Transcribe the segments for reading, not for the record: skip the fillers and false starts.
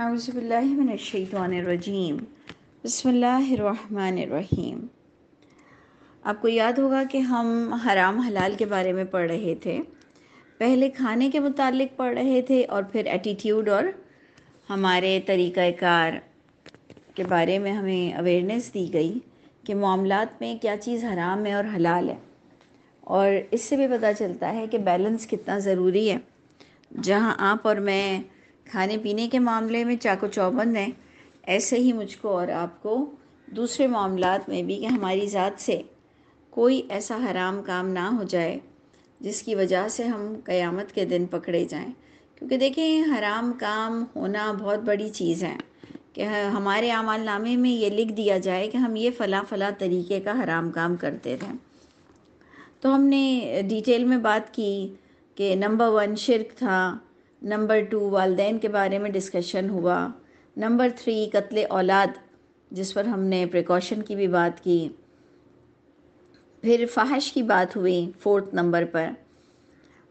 اعوذ باللہ من الشیطان الرجیم بسم اللہ الرحمن الرحیم۔ آپ کو یاد ہوگا کہ ہم حرام حلال کے بارے میں پڑھ رہے تھے۔ پہلے کھانے کے متعلق پڑھ رہے تھے اور پھر ایٹیٹیوڈ اور ہمارے طریقہ کار کے بارے میں ہمیں اویئرنیس دی گئی کہ معاملات میں کیا چیز حرام ہے اور حلال ہے، اور اس سے بھی پتہ چلتا ہے کہ بیلنس کتنا ضروری ہے۔ جہاں آپ اور میں کھانے پینے کے معاملے میں چاق و چوبند ہیں، ایسے ہی مجھ کو اور آپ کو دوسرے معاملات میں بھی کہ ہماری ذات سے کوئی ایسا حرام کام نہ ہو جائے جس کی وجہ سے ہم قیامت کے دن پکڑے جائیں۔ کیونکہ دیکھیں، حرام کام ہونا بہت بڑی چیز ہے کہ ہمارے اعمال نامے میں یہ لکھ دیا جائے کہ ہم یہ فلاں فلاں طریقے کا حرام کام کرتے تھے۔ تو ہم نے ڈیٹیل میں بات کی کہ نمبر 1 شرک تھا، نمبر 2 والدین کے بارے میں ڈسکشن ہوا، نمبر 3 قتل اولاد جس پر ہم نے پریکاشن کی بھی بات کی، پھر فحش کی بات ہوئی 4 نمبر پر،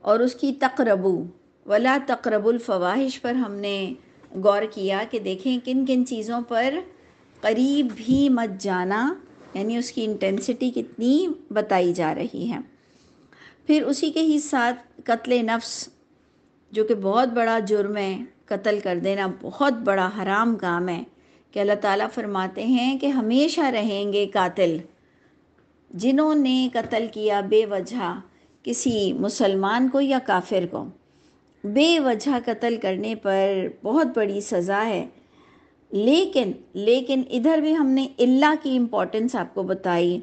اور اس کی تقربو ولا تقرب الفواحش پر ہم نے غور کیا کہ دیکھیں کن کن چیزوں پر قریب بھی مت جانا، یعنی اس کی انٹینسٹی کتنی بتائی جا رہی ہے۔ پھر اسی کے ہی ساتھ قتل نفس، جو کہ بہت بڑا جرم ہے، قتل کر دینا بہت بڑا حرام کام ہے، کہ اللہ تعالیٰ فرماتے ہیں کہ ہمیشہ رہیں گے قاتل جنہوں نے قتل کیا بے وجہ کسی مسلمان کو یا کافر کو۔ بے وجہ قتل کرنے پر بہت بڑی سزا ہے، لیکن ادھر بھی ہم نے اللہ کی امپورٹنس آپ کو بتائی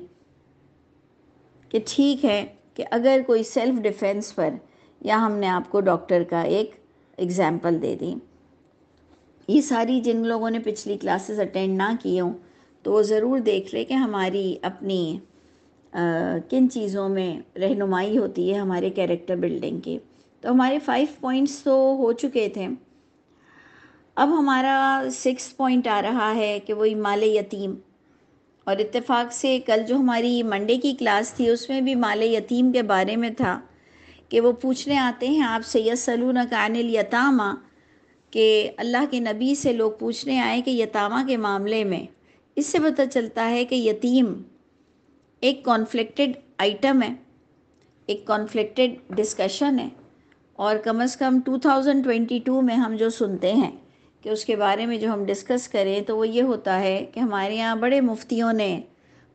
کہ ٹھیک ہے کہ اگر کوئی سیلف ڈیفینس پر، یا ہم نے آپ کو ڈاکٹر کا ایک ایگزامپل دے دی۔ یہ ساری جن لوگوں نے پچھلی کلاسز اٹینڈ نہ کی ہوں تو وہ ضرور دیکھ لیں کہ ہماری اپنی کن چیزوں میں رہنمائی ہوتی ہے ہمارے کیریکٹر بلڈنگ کی۔ تو ہمارے 5 پوائنٹس تو ہو چکے تھے، اب ہمارا 6 پوائنٹ آ رہا ہے کہ وہی مال یتیم۔ اور اتفاق سے کل جو ہماری منڈے کی کلاس تھی اس میں بھی مال یتیم کے بارے میں تھا کہ وہ پوچھنے آتے ہیں آپ سے یسألونک عن الیتامی، کہ اللہ کے نبی سے لوگ پوچھنے آئے کہ یتامہ کے معاملے میں۔ اس سے پتہ چلتا ہے کہ یتیم ایک کانفلکٹڈ آئٹم ہے، ایک کانفلکٹڈ ڈسکشن ہے، اور کم از کم 2022 میں ہم جو سنتے ہیں کہ اس کے بارے میں جو ہم ڈسکس کریں تو وہ یہ ہوتا ہے کہ ہمارے یہاں بڑے مفتیوں نے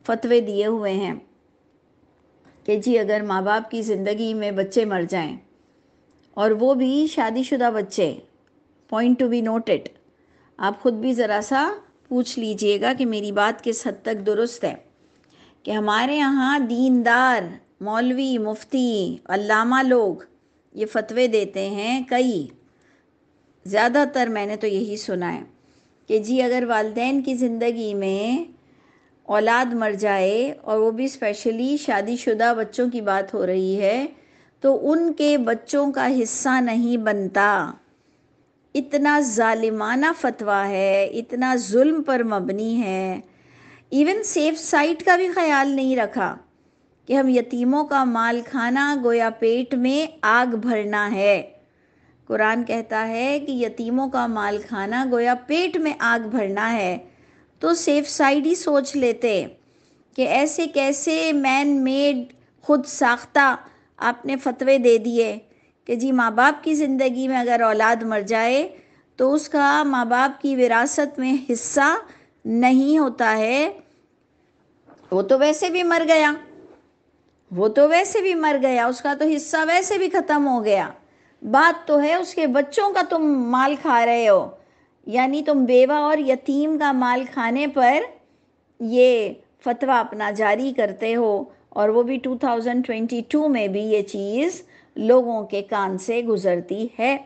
فتوے دیے ہوئے ہیں کہ جی اگر ماں باپ کی زندگی میں بچے مر جائیں، اور وہ بھی شادی شدہ بچے، پوائنٹ ٹو بی نوٹڈ، آپ خود بھی ذرا سا پوچھ لیجئے گا کہ میری بات کس حد تک درست ہے، کہ ہمارے یہاں دیندار مولوی مفتی علامہ لوگ یہ فتوے دیتے ہیں، کئی زیادہ تر میں نے تو یہی سنا ہے کہ جی اگر والدین کی زندگی میں اولاد مر جائے، اور وہ بھی اسپیشلی شادی شدہ بچوں کی بات ہو رہی ہے، تو ان کے بچوں کا حصہ نہیں بنتا۔ اتنا ظالمانہ فتویٰ ہے، اتنا ظلم پر مبنی ہے۔ ایون سیف سائٹ کا بھی خیال نہیں رکھا کہ ہم یتیموں کا مال کھانا گویا پیٹ میں آگ بھرنا ہے۔ قرآن کہتا ہے کہ یتیموں کا مال کھانا گویا پیٹ میں آگ بھرنا ہے، تو سیف سائڈ ہی سوچ لیتے کہ ایسے کیسے مین میڈ خود ساختہ آپ نے فتوے دے دیے کہ جی ماں باپ کی زندگی میں اگر اولاد مر جائے تو اس کا ماں باپ کی وراثت میں حصہ نہیں ہوتا ہے، وہ تو ویسے بھی مر گیا، اس کا تو حصہ ویسے بھی ختم ہو گیا، بات تو ہے اس کے بچوں کا تم مال کھا رہے ہو، یعنی تم بیوہ اور یتیم کا مال کھانے پر یہ فتویٰ اپنا جاری کرتے ہو، اور وہ بھی 2022 میں بھی یہ چیز لوگوں کے کان سے گزرتی ہے۔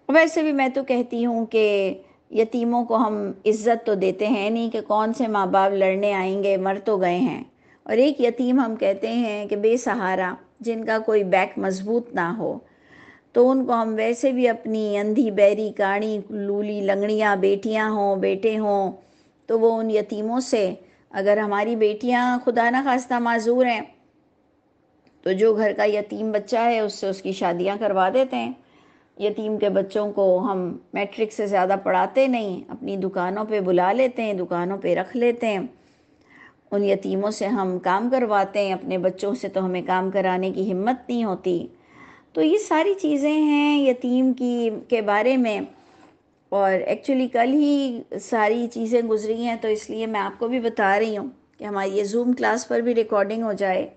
ویسے بھی میں تو کہتی ہوں کہ یتیموں کو ہم عزت تو دیتے ہیں نہیں، کہ کون سے ماں باپ لڑنے آئیں گے، مر تو گئے ہیں، اور ایک یتیم ہم کہتے ہیں کہ بے سہارا، جن کا کوئی بیک مضبوط نہ ہو، تو ان کو ہم ویسے بھی اپنی اندھی بہری کاڑی لولی لنگڑیاں بیٹیاں ہوں بیٹے ہوں تو وہ ان یتیموں سے، اگر ہماری بیٹیاں خدا نہ خواستہ معذور ہیں تو جو گھر کا یتیم بچہ ہے اس سے اس کی شادیاں کروا دیتے ہیں، یتیم کے بچوں کو ہم میٹرک سے زیادہ پڑھاتے نہیں، اپنی دکانوں پہ بلا لیتے ہیں، دکانوں پہ رکھ لیتے ہیں، ان یتیموں سے ہم کام کرواتے ہیں، اپنے بچوں سے تو ہمیں کام کرانے کی ہمت نہیں ہوتی۔ تو یہ ساری چیزیں ہیں یتیم کے بارے میں، اور ایکچولی کل ہی ساری چیزیں گزری ہیں، تو اس لیے میں آپ کو بھی بتا رہی ہوں کہ ہماری یہ زوم کلاس پر بھی ریکارڈنگ ہو جائے۔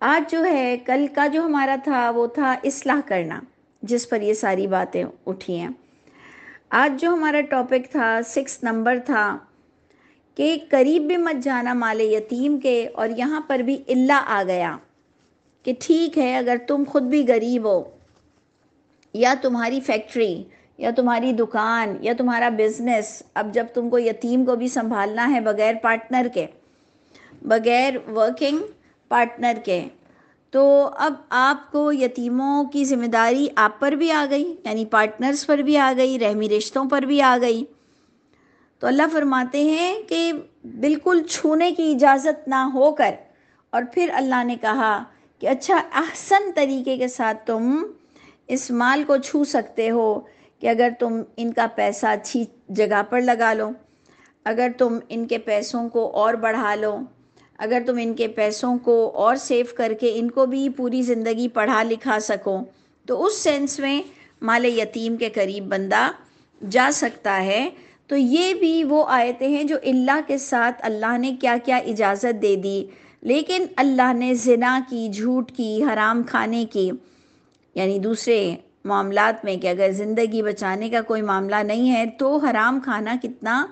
آج جو ہے، کل کا جو ہمارا تھا وہ تھا اصلاح کرنا، جس پر یہ ساری باتیں اٹھی ہیں۔ آج جو ہمارا ٹاپک تھا 6 نمبر تھا کہ قریب بھی مت جانا مال یتیم کے، اور یہاں پر بھی اللہ آ گیا کہ ٹھیک ہے اگر تم خود بھی غریب ہو، یا تمہاری فیکٹری یا تمہاری دکان یا تمہارا بزنس، اب جب تم کو یتیم کو بھی سنبھالنا ہے بغیر پارٹنر کے، بغیر ورکنگ پارٹنر کے، تو اب آپ کو یتیموں کی ذمہ داری آپ پر بھی آ گئی، یعنی پارٹنرز پر بھی آ گئی، رحمی رشتوں پر بھی آ گئی۔ تو اللہ فرماتے ہیں کہ بالکل چھونے کی اجازت نہ ہو کر، اور پھر اللہ نے کہا کہ اچھا احسن طریقے کے ساتھ تم اس مال کو چھو سکتے ہو کہ اگر تم ان کا پیسہ اچھی جگہ پر لگا لو، اگر تم ان کے پیسوں کو اور بڑھا لو، اگر تم ان کے پیسوں کو اور سیو کر کے ان کو بھی پوری زندگی پڑھا لکھا سکو، تو اس سینس میں مال یتیم کے قریب بندہ جا سکتا ہے۔ تو یہ بھی وہ آیتیں ہیں جو اللہ کے ساتھ اللہ نے کیا کیا اجازت دے دی، لیکن اللہ نے زنا کی، جھوٹ کی، حرام کھانے کی، یعنی دوسرے معاملات میں کہ اگر زندگی بچانے کا کوئی معاملہ نہیں ہے تو حرام کھانا کتنا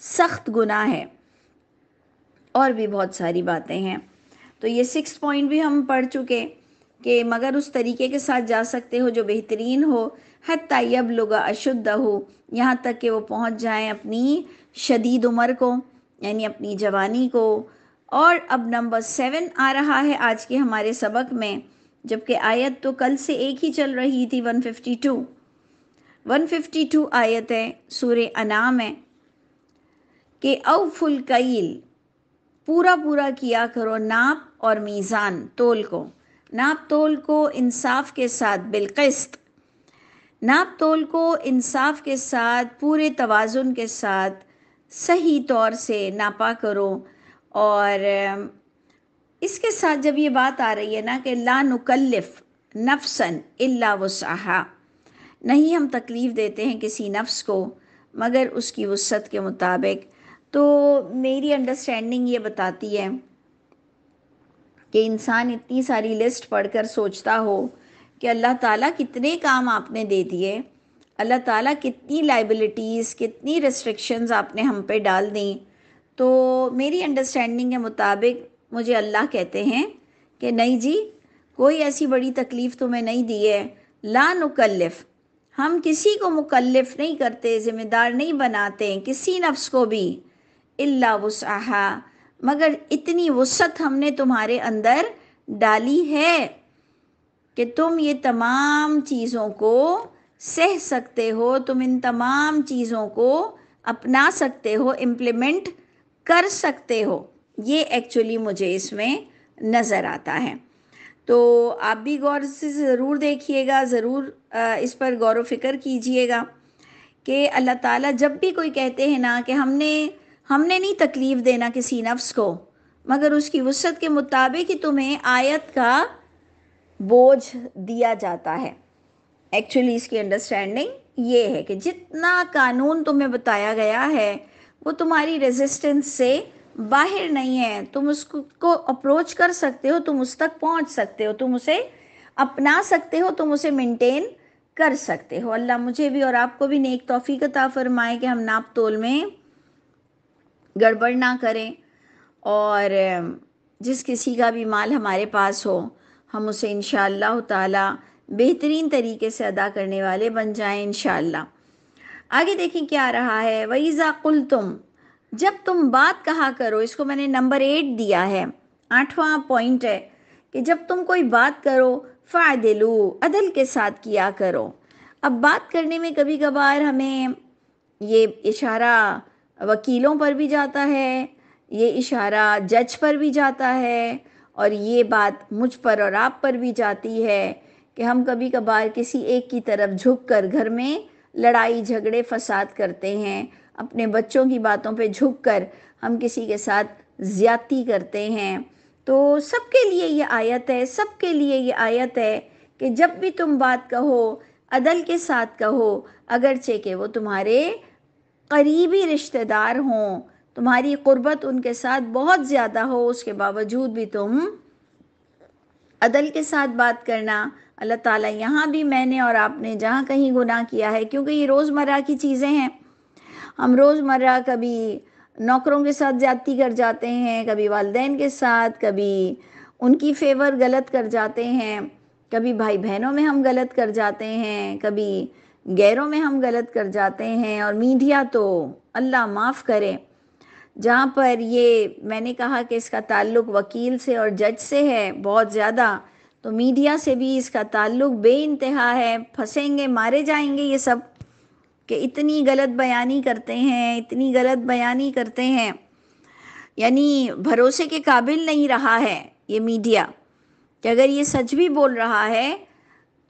سخت گناہ ہے، اور بھی بہت ساری باتیں ہیں۔ تو یہ 6 پوائنٹ بھی ہم پڑھ چکے کہ مگر اس طریقے کے ساتھ جا سکتے ہو جو بہترین ہو، حتی یبلغ اشدہ، یہاں تک کہ وہ پہنچ جائیں اپنی شدید عمر کو، یعنی اپنی جوانی کو۔ اور اب نمبر 7 آ رہا ہے آج کے ہمارے سبق میں، جبکہ آیت تو کل سے ایک ہی چل رہی تھی، 152 آیت ہے، سورہ انعام ہے کہ اوفوا الکیل، پورا پورا کیا کرو ناپ اور میزان، تول کو، ناپ تول کو انصاف کے ساتھ، بالقسط، ناپ تول کو انصاف کے ساتھ، پورے توازن کے ساتھ، صحیح طور سے ناپا کرو۔ اور اس کے ساتھ جب یہ بات آ رہی ہے نا کہ لا نکلف نفسا الا وسعها، نہیں ہم تکلیف دیتے ہیں کسی نفس کو مگر اس کی وسعت کے مطابق، تو میری انڈرسٹینڈنگ یہ بتاتی ہے کہ انسان اتنی ساری لسٹ پڑھ کر سوچتا ہو کہ اللہ تعالیٰ کتنے کام آپ نے دے دیے، اللہ تعالیٰ کتنی لائبلٹیز، کتنی ریسٹرکشنز آپ نے ہم پہ ڈال دیں، تو میری انڈرسٹینڈنگ کے مطابق مجھے اللہ کہتے ہیں کہ نہیں جی، کوئی ایسی بڑی تکلیف تمہیں نہیں دی ہے، لا نکلف، ہم کسی کو مکلف نہیں کرتے، ذمہ دار نہیں بناتے کسی نفس کو بھی، الا وسعها، مگر اتنی وسعت ہم نے تمہارے اندر ڈالی ہے کہ تم یہ تمام چیزوں کو سہ سکتے ہو، تم ان تمام چیزوں کو اپنا سکتے ہو، امپلیمنٹ کر سکتے ہو۔ یہ ایکچولی مجھے اس میں نظر آتا ہے۔ تو آپ بھی غور سے ضرور دیکھیے گا، ضرور اس پر غور و فکر کیجئے گا کہ اللہ تعالیٰ جب بھی کوئی کہتے ہیں نا کہ ہم نے نہیں تکلیف دینا کسی نفس کو مگر اس کی وسعت کے مطابق ہی تمہیں آیت کا بوجھ دیا جاتا ہے۔ ایکچولی اس کی انڈرسٹینڈنگ یہ ہے کہ جتنا قانون تمہیں بتایا گیا ہے وہ تمہاری ریزسٹنس سے باہر نہیں ہے، تم اس کو اپروچ کر سکتے ہو، تم اس تک پہنچ سکتے ہو، تم اسے اپنا سکتے ہو، تم اسے مینٹین کر سکتے ہو۔ اللہ مجھے بھی اور آپ کو بھی نیک توفیق عطا فرمائے کہ ہم ناپ تول میں گڑبڑ نہ کریں، اور جس کسی کا بھی مال ہمارے پاس ہو ہم اسے انشاءاللہ تعالی بہترین طریقے سے ادا کرنے والے بن جائیں انشاءاللہ۔ آگے دیکھیں کیا رہا ہے، وَإِذَا قُلْتُمْ، جب تم بات کہا کرو، اس کو میں نے نمبر 8 دیا ہے، 8واں پوائنٹ ہے کہ جب تم کوئی بات کرو فَعْدِلُوا، عدل کے ساتھ کیا کرو۔ اب بات کرنے میں کبھی کبھار ہمیں یہ اشارہ وکیلوں پر بھی جاتا ہے، یہ اشارہ جج پر بھی جاتا ہے، اور یہ بات مجھ پر اور آپ پر بھی جاتی ہے کہ ہم کبھی کبھار کسی ایک کی طرف جھک کر گھر میں لڑائی جھگڑے فساد کرتے ہیں، اپنے بچوں کی باتوں پہ جھک کر ہم کسی کے ساتھ زیادتی کرتے ہیں۔ تو سب کے لیے یہ آیت ہے، سب کے لیے یہ آیت ہے کہ جب بھی تم بات کہو عدل کے ساتھ کہو، اگرچہ کہ وہ تمہارے قریبی رشتہ دار ہوں، تمہاری قربت ان کے ساتھ بہت زیادہ ہو، اس کے باوجود بھی تم عدل کے ساتھ بات کرنا۔ اللہ تعالیٰ یہاں بھی میں نے اور آپ نے جہاں کہیں گناہ کیا ہے، کیونکہ یہ روزمرہ کی چیزیں ہیں، ہم روزمرہ کبھی نوکروں کے ساتھ زیادتی کر جاتے ہیں، کبھی والدین کے ساتھ، کبھی ان کی فیور غلط کر جاتے ہیں، کبھی بھائی بہنوں میں ہم غلط کر جاتے ہیں، کبھی غیروں میں ہم غلط کر جاتے ہیں، اور میڈیا تو اللہ معاف کرے، جہاں پر یہ میں نے کہا کہ اس کا تعلق وکیل سے اور جج سے ہے بہت زیادہ، تو میڈیا سے بھی اس کا تعلق بے انتہا ہے۔ پھنسیں گے، مارے جائیں گے یہ سب، کہ اتنی غلط بیانی کرتے ہیں، اتنی غلط بیانی کرتے ہیں، یعنی بھروسے کے قابل نہیں رہا ہے یہ میڈیا، کہ اگر یہ سچ بھی بول رہا ہے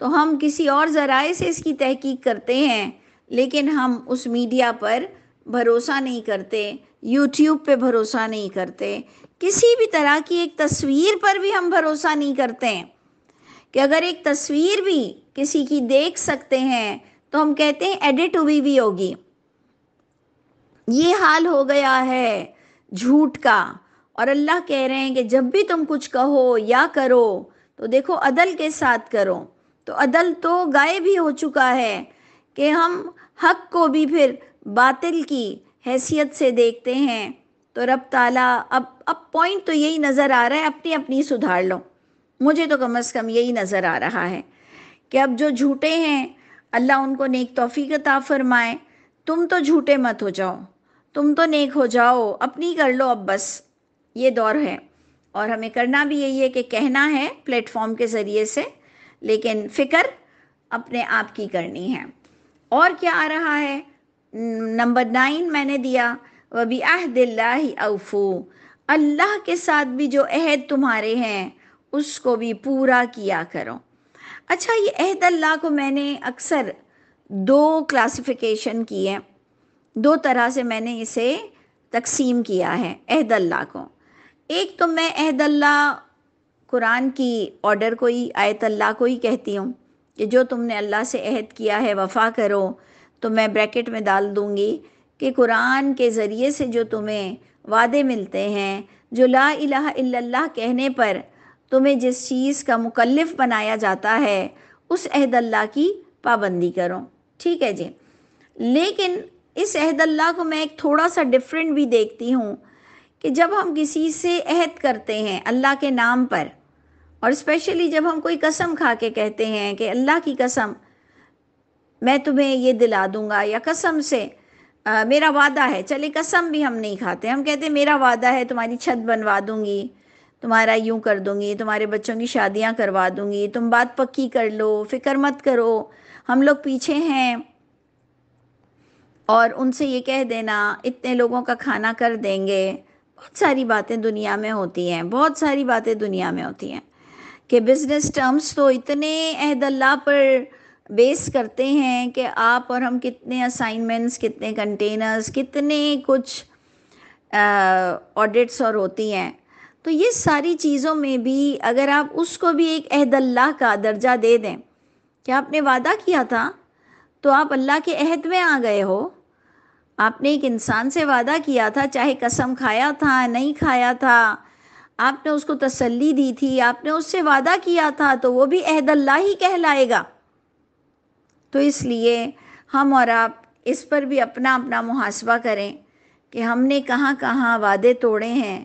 تو ہم کسی اور ذرائع سے اس کی تحقیق کرتے ہیں، لیکن ہم اس میڈیا پر بھروسہ نہیں کرتے، یوٹیوب پہ بھروسہ نہیں کرتے، کسی بھی طرح کی ایک تصویر پر بھی ہم بھروسہ نہیں کرتے ہیں، کہ اگر ایک تصویر بھی کسی کی دیکھ سکتے ہیں تو ہم کہتے ہیں ایڈٹ ہوئی بھی ہوگی۔ یہ حال ہو گیا ہے جھوٹ کا، اور اللہ کہہ رہے ہیں کہ جب بھی تم کچھ کہو یا کرو تو دیکھو عدل کے ساتھ کرو۔ تو عدل تو غائب ہی ہو چکا ہے کہ ہم حق کو بھی پھر باطل کی حیثیت سے دیکھتے ہیں۔ تو رب تعالیٰ اب پوائنٹ تو یہی نظر آ رہا ہے، اپنی اپنی سدھار لو، مجھے تو کم از کم یہی نظر آ رہا ہے کہ اب جو جھوٹے ہیں اللہ ان کو نیک توفیق عطا فرمائے، تم تو جھوٹے مت ہو جاؤ، تم تو نیک ہو جاؤ، اپنی کر لو اب بس، یہ دور ہے۔ اور ہمیں کرنا بھی یہی ہے کہ کہنا ہے پلیٹ فارم کے ذریعے سے، لیکن فکر اپنے آپ کی کرنی ہے۔ اور کیا آ رہا ہے؟ نمبر 9 میں نے دیا، وَبِعَهْدِ اللَّهِ أَوْفُوا، اللہ کے ساتھ بھی جو عہد تمہارے ہیں اس کو بھی پورا کیا کرو۔ اچھا، یہ عہد اللہ کو میں نے اکثر 2 کلاسیفیکیشن کی ہے، 2 طرح سے میں نے اسے تقسیم کیا ہے عہد اللہ کو۔ ایک تو میں عہد اللہ قرآن کی آرڈر کو ہی، آیت اللہ کو ہی کہتی ہوں کہ جو تم نے اللہ سے عہد کیا ہے وفا کرو، تو میں بریکٹ میں ڈال دوں گی کہ قرآن کے ذریعے سے جو تمہیں وعدے ملتے ہیں، جو لا الہ الا اللہ کہنے پر تمہیں جس چیز کا مکلف بنایا جاتا ہے اس عہد اللہ کی پابندی کرو، ٹھیک ہے جی۔ لیکن اس عہد اللہ کو میں ایک تھوڑا سا ڈیفرنٹ بھی دیکھتی ہوں، کہ جب ہم کسی سے عہد کرتے ہیں اللہ کے نام پر، اور اسپیشلی جب ہم کوئی قسم کھا کے کہتے ہیں کہ اللہ کی قسم میں تمہیں یہ دلا دوں گا، یا قسم سے میرا وعدہ ہے، چلے قسم بھی ہم نہیں کھاتے، ہم کہتے ہیں میرا وعدہ ہے تمہاری چھت بنوا دوں گی، تمہارا یوں کر دوں گی، تمہارے بچوں کی شادیاں کروا دوں گی، تم بات پکی کر لو، فکر مت کرو، ہم لوگ پیچھے ہیں، اور ان سے یہ کہہ دینا اتنے لوگوں کا کھانا کر دیں گے۔ بہت ساری باتیں دنیا میں ہوتی ہیں، بہت ساری باتیں دنیا میں ہوتی ہیں کہ بزنس ٹرمز تو اتنے عہد اللہ پر بیس کرتے ہیں کہ آپ اور ہم کتنے اسائنمنٹس، کتنے کنٹینرز، کتنے کچھ آڈٹس اور ہوتی ہیں۔ تو یہ ساری چیزوں میں بھی اگر آپ اس کو بھی ایک عہد اللہ کا درجہ دے دیں کہ آپ نے وعدہ کیا تھا تو آپ اللہ کے عہد میں آ گئے ہو، آپ نے ایک انسان سے وعدہ کیا تھا، چاہے قسم کھایا تھا نہیں کھایا تھا، آپ نے اس کو تسلی دی تھی، آپ نے اس سے وعدہ کیا تھا، تو وہ بھی عہد اللہ ہی کہلائے گا۔ تو اس لیے ہم اور آپ اس پر بھی اپنا اپنا محاسبہ کریں کہ ہم نے کہاں کہاں وعدے توڑے ہیں،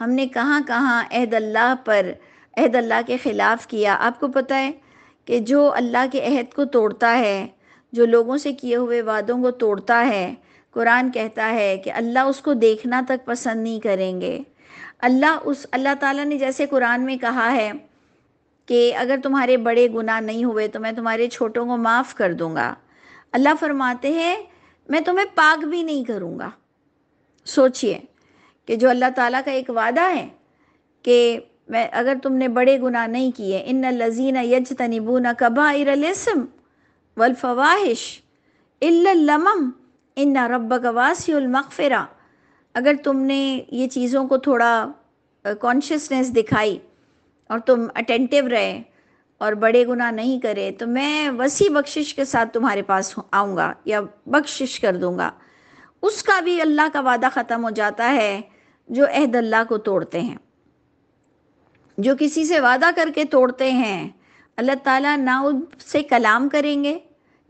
ہم نے کہاں کہاں عہد اللہ پر، عہد اللہ کے خلاف کیا۔ آپ کو پتہ ہے کہ جو اللہ کے عہد کو توڑتا ہے، جو لوگوں سے کیے ہوئے وعدوں کو توڑتا ہے، قرآن کہتا ہے کہ اللہ اس کو دیکھنا تک پسند نہیں کریں گے۔ اللہ تعالیٰ نے جیسے قرآن میں کہا ہے کہ اگر تمہارے بڑے گناہ نہیں ہوئے تو میں تمہارے چھوٹوں کو معاف کر دوں گا، اللہ فرماتے ہیں میں تمہیں پاک بھی نہیں کروں گا۔ سوچئے کہ جو اللہ تعالیٰ کا ایک وعدہ ہے کہ میں اگر تم نے بڑے گناہ نہیں کیے، ان الذین یجتنبون کبائر الاسم والفواحش الا اللمم ان ربک واسع المغفرہ، اگر تم نے یہ چیزوں کو تھوڑا کانشیسنیس دکھائی اور تم اٹینٹیو رہے اور بڑے گناہ نہیں کرے، تو میں وسیع بخشش کے ساتھ تمہارے پاس آؤں گا یا بخشش کر دوں گا۔ اس کا بھی اللہ کا وعدہ ختم ہو جاتا ہے جو عہد اللہ کو توڑتے ہیں، جو کسی سے وعدہ کر کے توڑتے ہیں، اللہ تعالیٰ نہ ان سے کلام کریں گے۔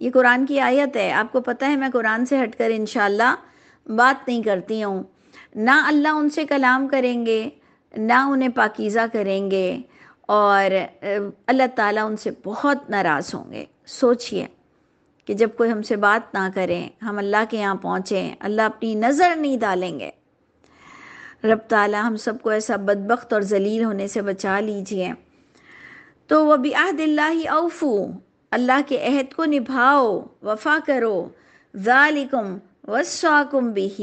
یہ قرآن کی آیت ہے، آپ کو پتہ ہے میں قرآن سے ہٹ کر انشاءاللہ بات نہیں کرتی ہوں۔ نہ اللہ ان سے کلام کریں گے، نہ انہیں پاکیزہ کریں گے، اور اللہ تعالیٰ ان سے بہت ناراض ہوں گے۔ سوچئے کہ جب کوئی ہم سے بات نہ کریں، ہم اللہ کے یہاں پہنچیں، اللہ اپنی نظر نہیں ڈالیں گے۔ رب تعالیٰ ہم سب کو ایسا بدبخت اور ذلیل ہونے سے بچا لیجئے۔ تو وَبِعَهْدِ اللَّهِ أَوْفُوا، اللہ کے عہد کو نبھاؤ، وفا کرو۔ ذَلِكُمْ وَصَّاكُمْ بِهِ،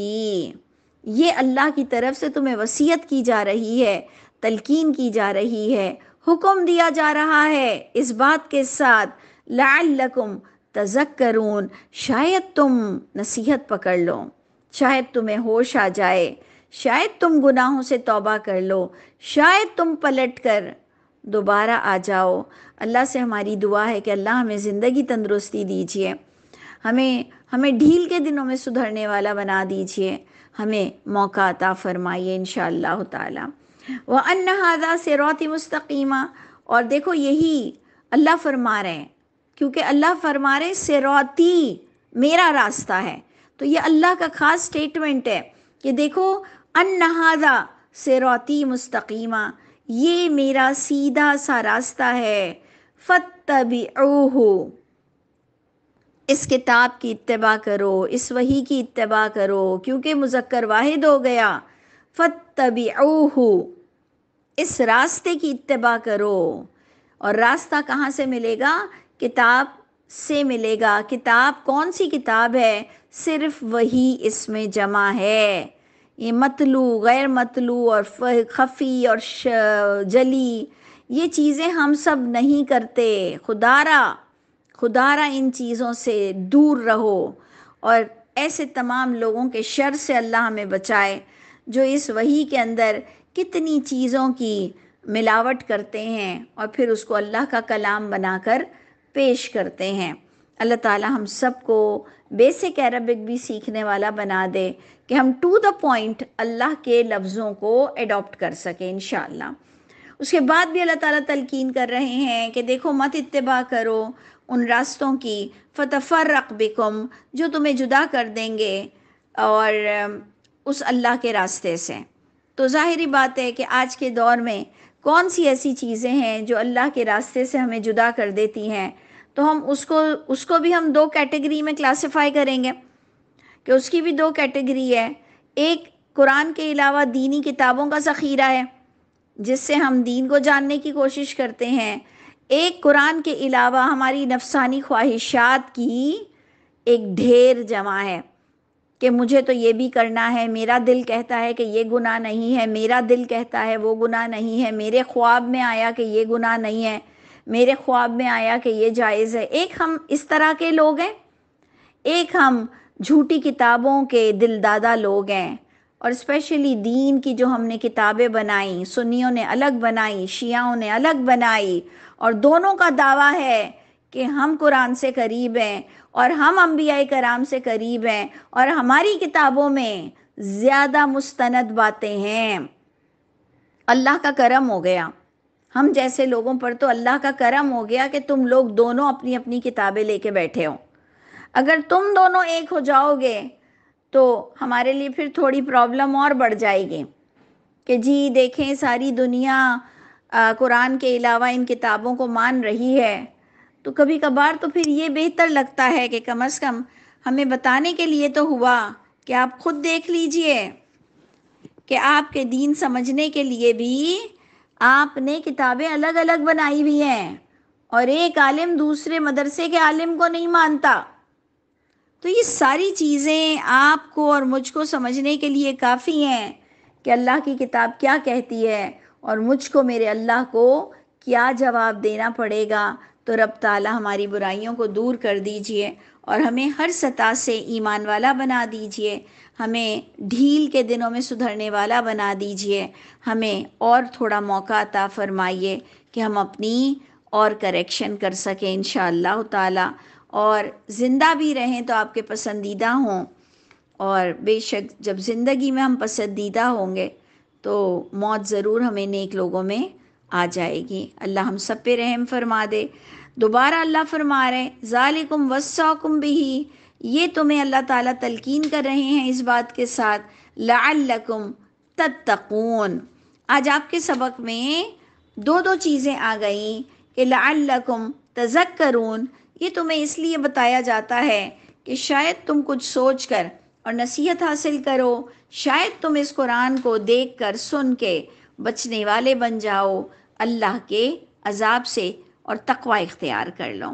یہ اللہ کی طرف سے تمہیں وصیت کی جا رہی ہے، تلقین کی جا رہی ہے، حکم دیا جا رہا ہے اس بات کے ساتھ لَعَلَّكُمْ تَذَكَّرُونَ، شاید تم نصیحت پکڑ لو، شاید تمہیں ہوش آ جائے، شاید تم گناہوں سے توبہ کر لو، شاید تم پلٹ کر دوبارہ آ جاؤ۔ اللہ سے ہماری دعا ہے کہ اللہ ہمیں زندگی تندرستی دیجیے، ہمیں ڈھیل کے دنوں میں سدھرنے والا بنا دیجیے، ہمیں موقع عطا فرمائیے انشاءاللہ تعالی۔ وَأَنَّ هَذَا صِرَاطِ مُسْتَقِيمًا، اور دیکھو یہی اللہ فرما رہے ہیں، کیونکہ اللہ فرما رہے صراطی، میرا راستہ ہے، تو یہ اللہ کا خاص سٹیٹمنٹ ہے کہ دیکھو ان ھذا صراطی مستقیما، یہ میرا سیدھا سا راستہ ہے، فاتبعوہ، اس کتاب کی اتباع کرو، اس وحی کی اتباع کرو، کیونکہ مذکر واحد ہو گیا، فاتبعوہ، اس راستے کی اتباع کرو۔ اور راستہ کہاں سے ملے گا؟ کتاب سے ملے گا۔ کتاب کون سی کتاب ہے؟ صرف وہی اس میں جمع ہے۔ یہ مطلوع، غیر مطلوع اور خفی اور جلی، یہ چیزیں ہم سب نہیں کرتے۔ خدارا ان چیزوں سے دور رہو، اور ایسے تمام لوگوں کے شر سے اللہ ہمیں بچائے جو اس وحی کے اندر کتنی چیزوں کی ملاوٹ کرتے ہیں اور پھر اس کو اللہ کا کلام بنا کر پیش کرتے ہیں۔ اللہ تعالی ہم سب کو بیسک عربک بھی سیکھنے والا بنا دے کہ ہم ٹو دا پوائنٹ اللہ کے لفظوں کو ایڈاپٹ کر سکیں انشاءاللہ۔ اس کے بعد بھی اللہ تعالیٰ تلقین کر رہے ہیں کہ دیکھو مت اتباع کرو ان راستوں کی، فتفرق بکم، جو تمہیں جدا کر دیں گے اور اس اللہ کے راستے سے۔ تو ظاہری بات ہے کہ آج کے دور میں کون سی ایسی چیزیں ہیں جو اللہ کے راستے سے ہمیں جدا کر دیتی ہیں، تو ہم اس کو بھی ہم دو کیٹیگری میں کلاسیفائی کریں گے کہ اس کی بھی دو کیٹیگری ہے۔ ایک قرآن کے علاوہ دینی کتابوں کا ذخیرہ ہے جس سے ہم دین کو جاننے کی کوشش کرتے ہیں، ایک قرآن کے علاوہ ہماری نفسانی خواہشات کی ایک ڈھیر جمع ہے کہ مجھے تو یہ بھی کرنا ہے، میرا دل کہتا ہے کہ یہ گناہ نہیں ہے، میرا دل کہتا ہے وہ گناہ نہیں ہے، میرے خواب میں آیا کہ یہ گناہ نہیں ہے، میرے خواب میں آیا کہ یہ جائز ہے۔ ایک ہم اس طرح کے لوگ ہیں، ایک ہم جھوٹی کتابوں کے دل دادا لوگ ہیں، اور اسپیشلی دین کی جو ہم نے کتابیں بنائیں، سنیوں نے الگ بنائی، شیعوں نے الگ بنائی، اور دونوں کا دعویٰ ہے کہ ہم قرآن سے قریب ہیں اور ہم انبیاء کرام سے قریب ہیں، اور ہماری کتابوں میں زیادہ مستند باتیں ہیں۔ اللہ کا کرم ہو گیا ہم جیسے لوگوں پر، تو اللہ کا کرم ہو گیا کہ تم لوگ دونوں اپنی اپنی کتابیں لے کے بیٹھے ہو۔ اگر تم دونوں ایک ہو جاؤ گے تو ہمارے لیے پھر تھوڑی پرابلم اور بڑھ جائے گی کہ جی دیکھیں ساری دنیا قرآن کے علاوہ ان کتابوں کو مان رہی ہے، تو کبھی کبھار تو پھر یہ بہتر لگتا ہے کہ کم از کم ہمیں بتانے کے لیے تو ہوا کہ آپ خود دیکھ لیجئے کہ آپ کے دین سمجھنے کے لیے بھی آپ نے کتابیں الگ الگ بنائی ہوئی ہیں، اور ایک عالم دوسرے مدرسے کے عالم کو نہیں مانتا۔ تو یہ ساری چیزیں آپ کو اور مجھ کو سمجھنے کے لیے کافی ہیں کہ اللہ کی کتاب کیا کہتی ہے، اور مجھ کو میرے اللہ کو کیا جواب دینا پڑے گا. تو رب تعالیٰ ہماری برائیوں کو دور کر دیجئے اور ہمیں ہر سطح سے ایمان والا بنا دیجئے، ہمیں ڈھیل کے دنوں میں سدھرنے والا بنا دیجئے، ہمیں اور تھوڑا موقع عطا فرمائیے کہ ہم اپنی اور کریکشن کر سکیں انشاءاللہ تعالیٰ، اور زندہ بھی رہیں تو آپ کے پسندیدہ ہوں. اور بے شک جب زندگی میں ہم پسندیدہ ہوں گے تو موت ضرور ہمیں نیک لوگوں میں آ جائے گی. اللہ ہم سب پہ رحم فرما دے. دوبارہ اللہ فرما رہے ہیں ذالکم وصاکم بہ، یہ تمہیں اللہ تعالیٰ تلقین کر رہے ہیں اس بات کے ساتھ لعلکم تتقون. آج آپ کے سبق میں دو چیزیں آ گئیں کہ لعلکم تذکرون، یہ تمہیں اس لیے بتایا جاتا ہے کہ شاید تم کچھ سوچ کر اور نصیحت حاصل کرو، شاید تم اس قرآن کو دیکھ کر سن کے بچنے والے بن جاؤ اللہ کے عذاب سے اور تقوی اختیار کر لو.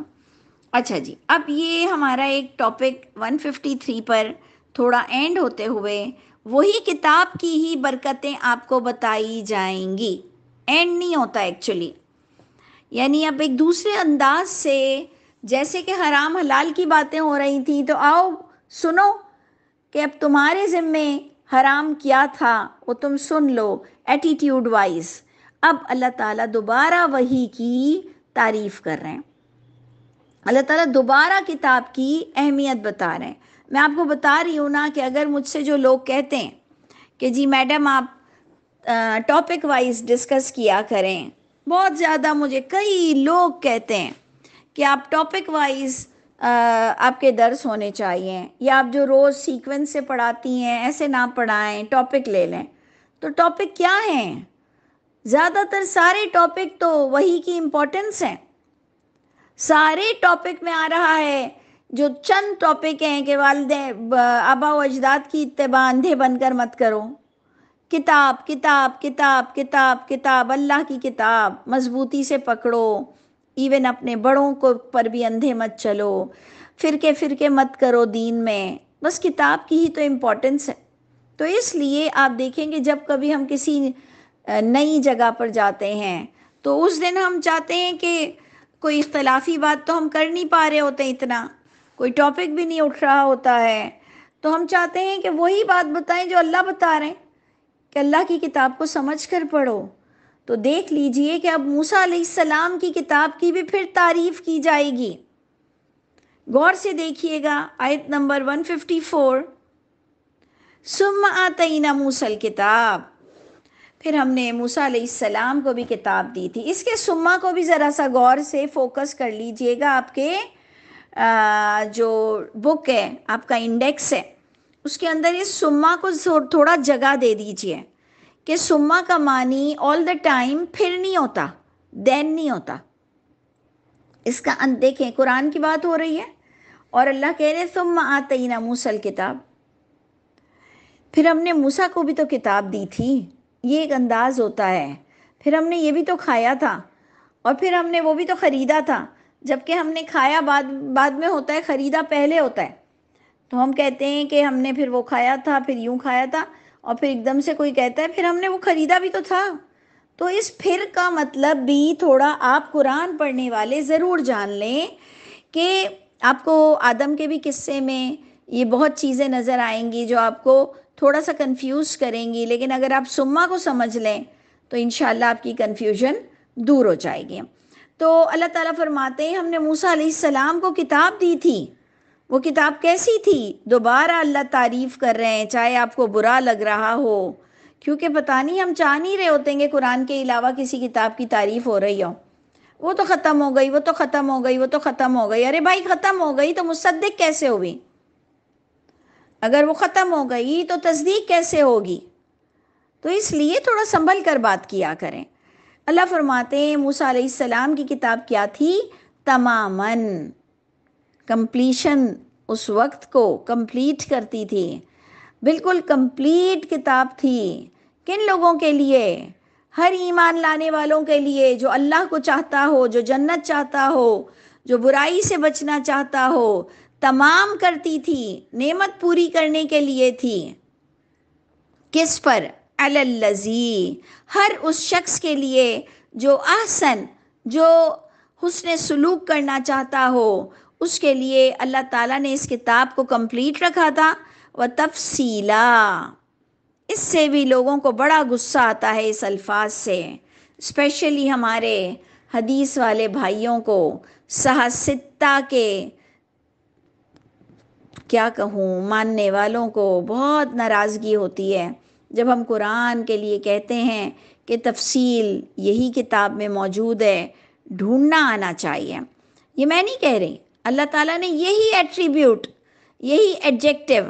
اچھا جی، اب یہ ہمارا ایک ٹاپک 153 پر تھوڑا اینڈ ہوتے ہوئے وہی کتاب کی ہی برکتیں آپ کو بتائی جائیں گی. اینڈ نہیں ہوتا ایکچولی، یعنی اب ایک دوسرے انداز سے، جیسے کہ حرام حلال کی باتیں ہو رہی تھیں، تو آؤ سنو کہ اب تمہارے ذمے حرام کیا تھا وہ تم سن لو ایٹیٹیوڈ وائز. اب اللہ تعالیٰ دوبارہ وحی کی تعریف کر رہے ہیں، اللہ تعالیٰ دوبارہ کتاب کی اہمیت بتا رہے ہیں. میں آپ کو بتا رہی ہوں نا کہ اگر مجھ سے جو لوگ کہتے ہیں کہ جی میڈم آپ ٹاپک وائز ڈسکس کیا کریں، بہت زیادہ مجھے کئی لوگ کہتے ہیں کہ آپ ٹاپک وائز آپ کے درس ہونے چاہیے، یا آپ جو روز سیکوینس سے پڑھاتی ہیں ایسے نہ پڑھائیں، ٹاپک لے لیں. تو ٹاپک کیا ہیں؟ زیادہ تر سارے ٹاپک تو وہی کی امپورٹنس ہیں. سارے ٹاپک میں آ رہا ہے، جو چند ٹاپک ہیں کہ والدین آبا و اجداد کی اتباع اندھے بن کر مت کرو، کتاب کتاب کتاب کتاب کتاب، اللہ کی کتاب مضبوطی سے پکڑو، ایون اپنے بڑوں کو پر بھی اندھے مت چلو، فرقے مت کرو دین میں، بس کتاب کی ہی تو امپورٹنس ہے. تو اس لیے آپ دیکھیں گے جب کبھی ہم کسی نئی جگہ پر جاتے ہیں تو اس دن ہم چاہتے ہیں کہ کوئی اختلافی بات تو ہم کر نہیں پا رہے ہوتے، اتنا کوئی ٹاپک بھی نہیں اٹھ رہا ہوتا ہے، تو ہم چاہتے ہیں کہ وہی بات بتائیں جو اللہ بتا رہے ہیں کہ اللہ کی کتاب کو سمجھ کر پڑھو. تو دیکھ لیجئے کہ اب موسیٰ علیہ السلام کی کتاب کی بھی پھر تعریف کی جائے گی. غور سے دیکھیے گا آیت نمبر 154، ثم آتینا موسیٰ الکتاب، پھر ہم نے موسیٰ علیہ السلام کو بھی کتاب دی تھی. اس کے سما کو بھی ذرا سا غور سے فوکس کر لیجئے گا. آپ کے جو بک ہے، آپ کا انڈیکس ہے، اس کے اندر اس سما کو تھوڑا جگہ دے دیجئے کہ سما کا معنی all the time پھر نہیں ہوتا، دین نہیں ہوتا. اس کا دیکھیں قرآن کی بات ہو رہی ہے اور اللہ کہہ رہے ثم آتینا موسیٰ الکتاب، پھر ہم نے موسیٰ کو بھی تو کتاب دی تھی. یہ ایک انداز ہوتا ہے. پھر ہم نے یہ بھی تو کھایا تھا، اور پھر ہم نے وہ بھی تو خریدا تھا. جبکہ ہم نے کھایا بعد میں ہوتا ہے، خریدا پہلے ہوتا ہے. تو ہم کہتے ہیں کہ ہم نے پھر وہ کھایا تھا، پھر یوں کھایا تھا، اور پھر ایک دم سے کوئی کہتا ہے پھر ہم نے وہ خریدا بھی تو تھا. تو اس پھر کا مطلب بھی تھوڑا آپ قرآن پڑھنے والے ضرور جان لیں کہ آپ کو آدم کے بھی قصے میں یہ بہت چیزیں نظر آئیں گی جو آپ کو تھوڑا سا کنفیوز کریں گی، لیکن اگر آپ سما کو سمجھ لیں تو انشاءاللہ آپ کی کنفیوژن دور ہو جائے گی. تو اللہ تعالیٰ فرماتے ہیں ہم نے موسیٰ علیہ السلام کو کتاب دی تھی. وہ کتاب کیسی تھی؟ دوبارہ اللہ تعریف کر رہے ہیں، چاہے آپ کو برا لگ رہا ہو، کیونکہ پتہ نہیں ہم چاہ نہیں رہے ہوتے ہیں کہ قرآن کے علاوہ کسی کتاب کی تعریف ہو رہی ہو. وہ تو ختم ہو گئی، وہ تو ختم ہو گئی، وہ تو ختم ہو گئی. ارے بھائی ختم ہو گئی تو مصدق کیسے ہوئی؟ اگر وہ ختم ہو گئی تو تصدیق کیسے ہوگی؟ تو اس لیے تھوڑا سنبھل کر بات کیا کریں. اللہ فرماتے ہیں موسیٰ علیہ السلام کی کتاب کیا تھی؟ تماماً، کمپلیشن، اس وقت کو کمپلیٹ کرتی تھی، بالکل کمپلیٹ کتاب تھی. کن لوگوں کے لیے؟ ہر ایمان لانے والوں کے لیے، جو اللہ کو چاہتا ہو، جو جنت چاہتا ہو، جو برائی سے بچنا چاہتا ہو. تمام کرتی تھی، نعمت پوری کرنے کے لیے تھی. کس پر؟ علی الذی، ہر اس شخص کے لیے جو احسن، جو حسن سلوک کرنا چاہتا ہو، اس کے لیے اللہ تعالیٰ نے اس کتاب کو کمپلیٹ رکھا تھا. وتفصیلا، اس سے بھی لوگوں کو بڑا غصہ آتا ہے اس الفاظ سے، اسپیشلی ہمارے حدیث والے بھائیوں کو، صحاح ستہ کے کیا کہوں ماننے والوں کو بہت ناراضگی ہوتی ہے جب ہم قرآن کے لیے کہتے ہیں کہ تفصیل یہی کتاب میں موجود ہے، ڈھونڈنا آنا چاہیے. یہ میں نہیں کہہ رہی، اللہ تعالیٰ نے یہی ایٹریبیوٹ، یہی ایڈجیکٹیو،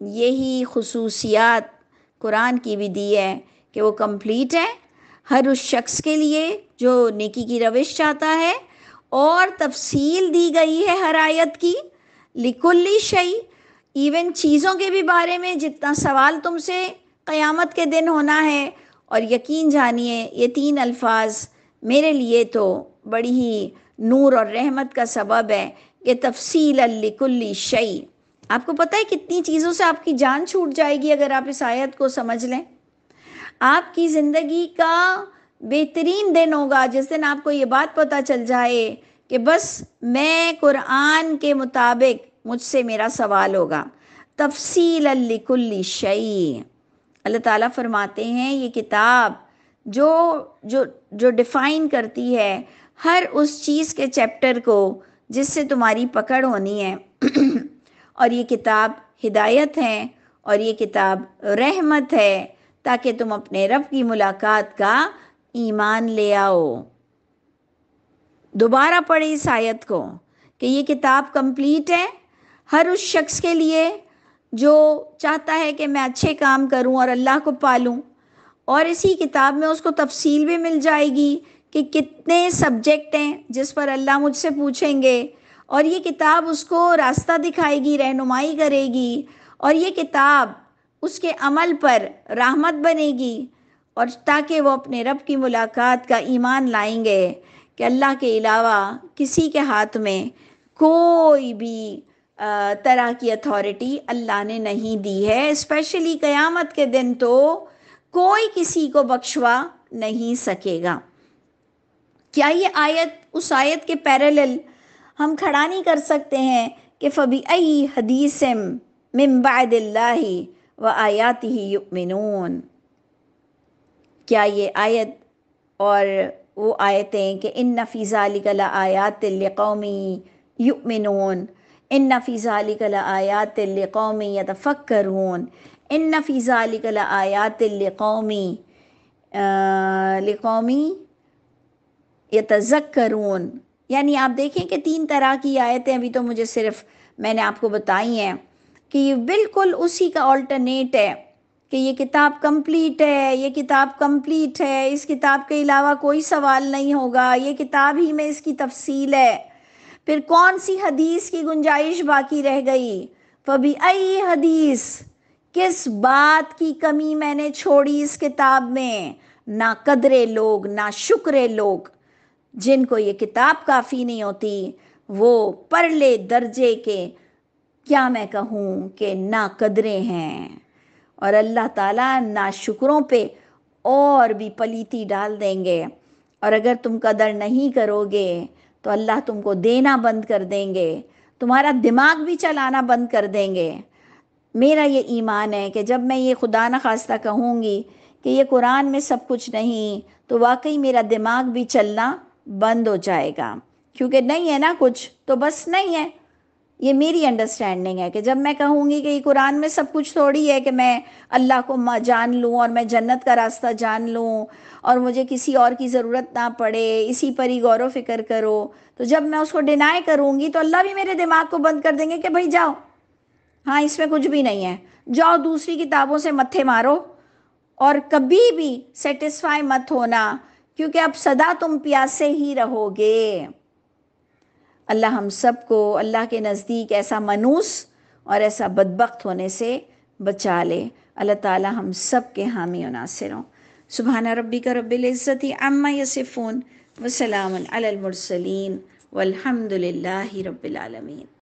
یہی خصوصیات قرآن کی بھی دی ہے کہ وہ کمپلیٹ ہے ہر اس شخص کے لیے جو نیکی کی روش چاہتا ہے، اور تفصیل دی گئی ہے ہر آیت کی. لکلی شیء، ایون چیزوں کے بھی بارے میں جتنا سوال تم سے قیامت کے دن ہونا ہے. اور یقین جانیے یہ 3 الفاظ میرے لیے تو بڑی ہی نور اور رحمت کا سبب ہے کہ تفصیل لکلی شیء. آپ کو پتہ ہے کتنی چیزوں سے آپ کی جان چھوٹ جائے گی اگر آپ اس آیت کو سمجھ لیں. آپ کی زندگی کا بہترین دن ہوگا جس دن آپ کو یہ بات پتہ چل جائے کہ بس میں قرآن کے مطابق مجھ سے میرا سوال ہوگا. تفصیل لکل شیء. اللہ تعالیٰ فرماتے ہیں یہ کتاب جو ڈیفائن کرتی ہے ہر اس چیز کے چیپٹر کو جس سے تمہاری پکڑ ہونی ہے. اور یہ کتاب ہدایت ہے اور یہ کتاب رحمت ہے تاکہ تم اپنے رب کی ملاقات کا ایمان لے آؤ. دوبارہ پڑھیں اس آیت کو کہ یہ کتاب کمپلیٹ ہے ہر اس شخص کے لیے جو چاہتا ہے کہ میں اچھے کام کروں اور اللہ کو پالوں. اور اسی کتاب میں اس کو تفصیل بھی مل جائے گی کہ کتنے سبجیکٹ ہیں جس پر اللہ مجھ سے پوچھیں گے، اور یہ کتاب اس کو راستہ دکھائے گی، رہنمائی کرے گی، اور یہ کتاب اس کے عمل پر رحمت بنے گی، اور تاکہ وہ اپنے رب کی ملاقات کا ایمان لائیں گے کہ اللہ کے علاوہ کسی کے ہاتھ میں کوئی بھی طرح کی اتھارٹی اللہ نے نہیں دی ہے. اسپیشلی قیامت کے دن تو کوئی کسی کو بخشوا نہیں سکے گا. کیا یہ آیت اس آیت کے پیرالل ہم کھڑا نہیں کر سکتے ہیں کہ فَبِأَيِّ حَدِيثٍ مِّن بَعْدِ اللَّهِ وَآيَاتِهِ يُؤْمِنُونَ. کیا یہ آیت اور وہ آیتیں کہ اِنَّ فِي ذَلِكَ لَآيَاتٍ لِقَوْمٍ يُؤْمِنُونَ، اِنَّ فِي ذَلِكَ لَآيَاتٍ لِقَوْمٍ يَتَفَكَّرُونَ، اِنَّ فِي ذَلِكَ لَآيَاتٍ لِقَوْمٍ يَتَذَكَّرُونَ. یعنی آپ دیکھیں کہ 3 طرح کی آیتیں ابھی تو مجھے صرف میں نے آپ کو بتائی ہیں کہ یہ بالکل اسی کا آلٹرنیٹ ہے کہ یہ کتاب کمپلیٹ ہے، یہ کتاب کمپلیٹ ہے، اس کتاب کے علاوہ کوئی سوال نہیں ہوگا، یہ کتاب ہی میں اس کی تفصیل ہے. پھر کون سی حدیث کی گنجائش باقی رہ گئی؟ فَبِأَيِّ حدیث، کس بات کی کمی میں نے چھوڑی اس کتاب میں؟ نا قدرے لوگ، نا شکرے لوگ جن کو یہ کتاب کافی نہیں ہوتی، وہ پرلے درجے کے کیا میں کہوں کہ نا قدرے ہیں. اور اللہ تعالیٰ ناشکروں پہ اور بھی پلیتی ڈال دیں گے. اور اگر تم قدر نہیں کرو گے تو اللہ تم کو دینا بند کر دیں گے، تمہارا دماغ بھی چلانا بند کر دیں گے. میرا یہ ایمان ہے کہ جب میں یہ خدا نخواستہ کہوں گی کہ یہ قرآن میں سب کچھ نہیں، تو واقعی میرا دماغ بھی چلنا بند ہو جائے گا، کیونکہ نہیں ہے نا کچھ تو بس نہیں ہے. یہ میری انڈرسٹینڈنگ ہے کہ جب میں کہوں گی کہ یہ قرآن میں سب کچھ تھوڑی ہے کہ میں اللہ کو جان لوں اور میں جنت کا راستہ جان لوں اور مجھے کسی اور کی ضرورت نہ پڑے، اسی پر ہی غور و فکر کرو، تو جب میں اس کو ڈینائی کروں گی تو اللہ بھی میرے دماغ کو بند کر دیں گے کہ بھائی جاؤ، ہاں اس میں کچھ بھی نہیں ہے، جاؤ دوسری کتابوں سے متھے مارو اور کبھی بھی سیٹسفائی مت ہونا، کیونکہ اب سدا تم پیاسے ہی رہو گے. اللہ ہم سب کو اللہ کے نزدیک ایسا منوس اور ایسا بدبخت ہونے سے بچا لے. اللہ تعالی ہم سب کے حامی و ناصر ہوں. سبحان ربک رب العزت عما یصفون وسلام علی المرسلین والحمد للہ رب العالمین.